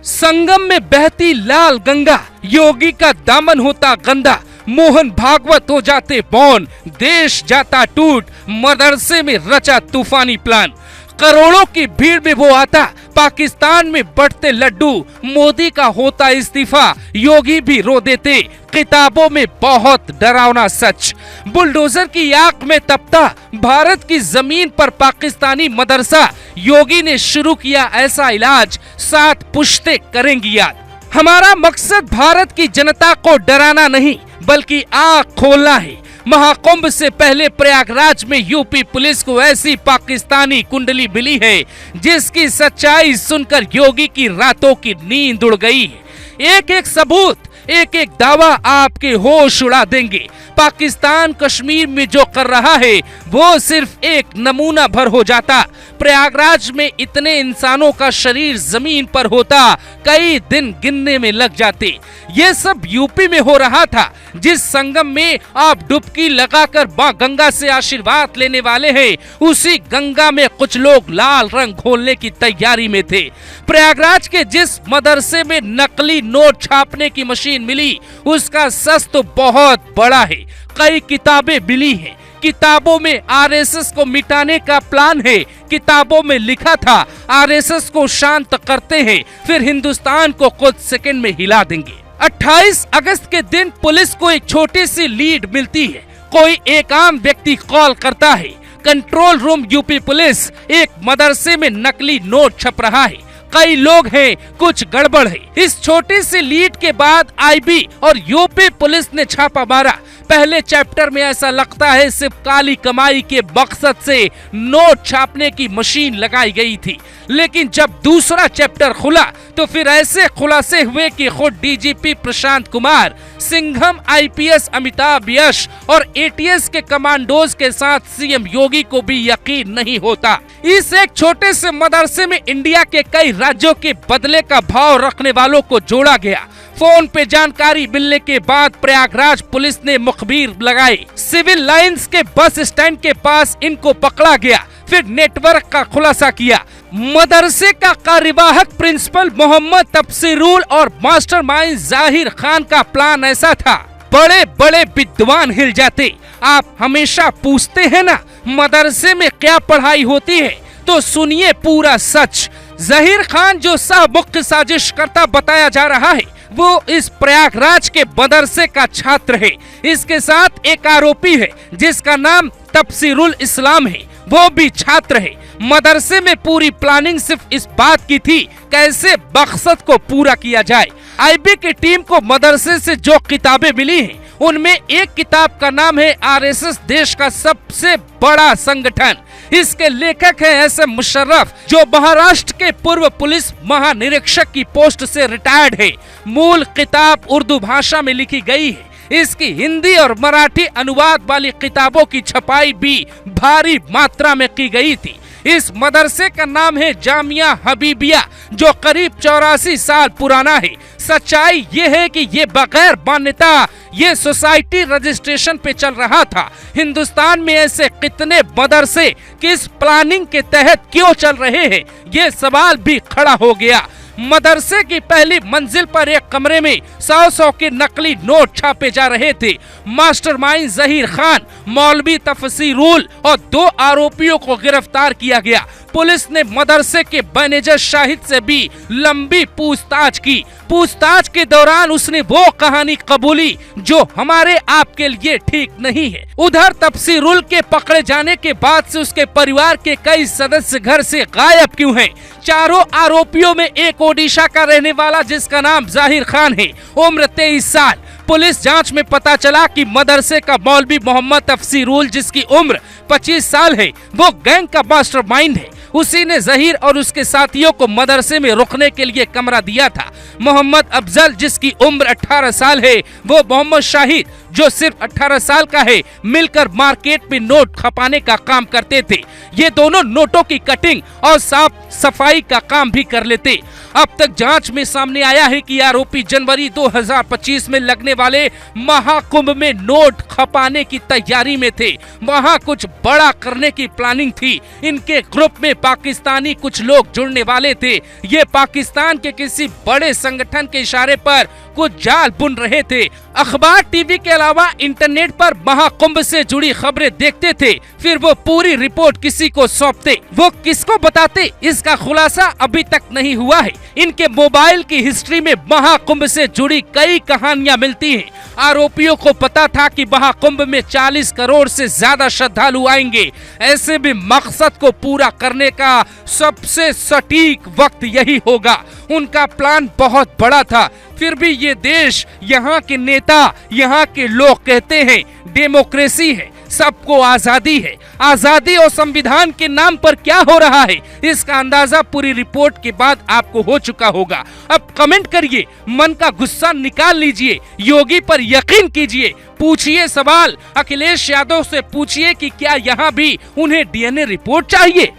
संगम में बहती लाल गंगा, योगी का दामन होता गंदा, मोहन भागवत हो जाते बौन, देश जाता टूट, मदरसे में रचा तूफानी प्लान। करोड़ों की भीड़ में वो आता, पाकिस्तान में बंटते लड्डू, मोदी का होता इस्तीफा, योगी भी रो देते, किताबों में बहुत डरावना सच। बुलडोजर की आंख में तपता भारत की जमीन पर पाकिस्तानी मदरसा, योगी ने शुरू किया ऐसा इलाज, 7 पुश्ते करेंगी याद। हमारा मकसद भारत की जनता को डराना नहीं बल्कि आँख खोलना है। महाकुंभ से पहले प्रयागराज में यूपी पुलिस को ऐसी पाकिस्तानी कुंडली मिली है जिसकी सच्चाई सुनकर योगी की रातों की नींद उड़ गई है। एक एक सबूत, एक एक दावा आपके होश उड़ा देंगे। पाकिस्तान कश्मीर में जो कर रहा है वो सिर्फ एक नमूना भर हो जाता। प्रयागराज में इतने इंसानों का शरीर जमीन पर होता, कई दिन गिनने में लग जाते। ये सब यूपी में हो रहा था जिस संगम में आप डुबकी लगाकर मां गंगा से आशीर्वाद लेने वाले हैं, उसी गंगा में कुछ लोग लाल रंग घोलने की तैयारी में थे। प्रयागराज के जिस मदरसे में नकली नोट छापने की मशीन मिली उसका सच तो बहुत बड़ा है। कई किताबें मिली हैं, किताबों में आरएसएस को मिटाने का प्लान है। किताबों में लिखा था आरएसएस को शांत करते हैं फिर हिंदुस्तान को कुछ सेकंड में हिला देंगे। 28 अगस्त के दिन पुलिस को एक छोटी सी लीड मिलती है। कोई एक आम व्यक्ति कॉल करता है, कंट्रोल रूम यूपी पुलिस, एक मदरसे में नकली नोट छप रहा है, कई लोग हैं, कुछ गड़बड़ है। इस छोटी सी लीड के बाद आईबी और यूपी पुलिस ने छापा मारा। पहले चैप्टर में ऐसा लगता है सिर्फ काली कमाई के मकसद से नोट छापने की मशीन लगाई गई थी, लेकिन जब दूसरा चैप्टर खुला तो फिर ऐसे खुलासे हुए कि खुद डीजीपी प्रशांत कुमार, सिंघम आईपीएस अमिताभ यश और एटीएस के कमांडोज के साथ सीएम योगी को भी यकीन नहीं होता। इस एक छोटे से मदरसे में इंडिया के कई राज्यों के बदले का भाव रखने वालों को जोड़ा गया। फोन पे जानकारी मिलने के बाद प्रयागराज पुलिस ने मुखबिर लगाई। सिविल लाइंस के बस स्टैंड के पास इनको पकड़ा गया, फिर नेटवर्क का खुलासा किया। मदरसे का कार्यवाहक प्रिंसिपल मोहम्मद तफसीरुल और मास्टरमाइंड जाहिर खान का प्लान ऐसा था, बड़े बड़े विद्वान हिल जाते। आप हमेशा पूछते हैं ना मदरसे में क्या पढ़ाई होती है, तो सुनिए पूरा सच। जाहिर खान जो सह मुख्य साजिश करता बताया जा रहा है वो इस प्रयागराज के मदरसे का छात्र है। इसके साथ एक आरोपी है जिसका नाम तफसीरुल इस्लाम है, वो भी छात्र है। मदरसे में पूरी प्लानिंग सिर्फ इस बात की थी कैसे मकसद को पूरा किया जाए। आईबी की टीम को मदरसे से जो किताबें मिली हैं उनमें एक किताब का नाम है आरएसएस देश का सबसे बड़ा संगठन। इसके लेखक हैं एस एम मुशर्रफ जो महाराष्ट्र के पूर्व पुलिस महानिरीक्षक की पोस्ट से रिटायर्ड है। मूल किताब उर्दू भाषा में लिखी गई है। इसकी हिंदी और मराठी अनुवाद वाली किताबों की छपाई भी भारी मात्रा में की गई थी। इस मदरसे का नाम है जामिया हबीबिया जो करीब 84 साल पुराना है। सच्चाई ये है कि ये बगैर मान्यता ये सोसाइटी रजिस्ट्रेशन पे चल रहा था। हिंदुस्तान में ऐसे कितने मदरसे किस प्लानिंग के तहत क्यों चल रहे हैं, ये सवाल भी खड़ा हो गया। मदरसे की पहली मंजिल पर एक कमरे में 100 के नकली नोट छापे जा रहे थे। मास्टरमाइंड जहीर खान, मौलवी तफसीरुल और 2 आरोपियों को गिरफ्तार किया गया। पुलिस ने मदरसे के मैनेजर शाहिद से भी लंबी पूछताछ की। पूछताछ के दौरान उसने वो कहानी कबूली जो हमारे आपके लिए ठीक नहीं है। उधर तफसीरुल के पकड़े जाने के बाद से उसके परिवार के कई सदस्य घर से गायब क्यों हैं? चारों आरोपियों में एक ओडिशा का रहने वाला जिसका नाम जाहिर खान है, उम्र 23 साल। पुलिस जांच में पता चला कि मदरसे का मौलवी मोहम्मद तफसीरुल जिसकी उम्र 25 साल है वो गैंग का मास्टरमाइंड है। उसी ने जहीर और उसके साथियों को मदरसे में रुकने के लिए कमरा दिया था। मोहम्मद अफजल जिसकी उम्र 18 साल है वो मोहम्मद शाहिद जो सिर्फ 18 साल का है मिलकर मार्केट में नोट खपाने का काम करते थे। ये दोनों नोटों की कटिंग और साफ सफाई का काम भी कर लेते। अब तक जांच में सामने आया है कि आरोपी जनवरी 2025 में लगने वाले महाकुंभ में नोट खपाने की तैयारी में थे। वहां कुछ बड़ा करने की प्लानिंग थी। इनके ग्रुप में पाकिस्तानी कुछ लोग जुड़ने वाले थे। ये पाकिस्तान के किसी बड़े संगठन के इशारे पर कुछ जाल बुन रहे थे। अखबार, टीवी के अलावा इंटरनेट पर महाकुंभ से जुड़ी खबरें देखते थे, फिर वो पूरी रिपोर्ट किसी को सौंपते। वो किसको बताते, इसका खुलासा अभी तक नहीं हुआ है। इनके मोबाइल की हिस्ट्री में महाकुंभ से जुड़ी कई कहानियां मिलती हैं। आरोपियों को पता था कि महाकुंभ में 40 करोड़ से ज्यादा श्रद्धालु आएंगे। ऐसे भी मकसद को पूरा करने का सबसे सटीक वक्त यही होगा। उनका प्लान बहुत बड़ा था। फिर भी ये देश, यहाँ के नेता, यहाँ के लोग कहते हैं डेमोक्रेसी है, सबको आजादी है। आजादी और संविधान के नाम पर क्या हो रहा है, इसका अंदाजा पूरी रिपोर्ट के बाद आपको हो चुका होगा। अब कमेंट करिए, मन का गुस्सा निकाल लीजिए, योगी पर यकीन कीजिए, पूछिए सवाल। अखिलेश यादव से पूछिए कि क्या यहाँ भी उन्हें डीएनए रिपोर्ट चाहिए।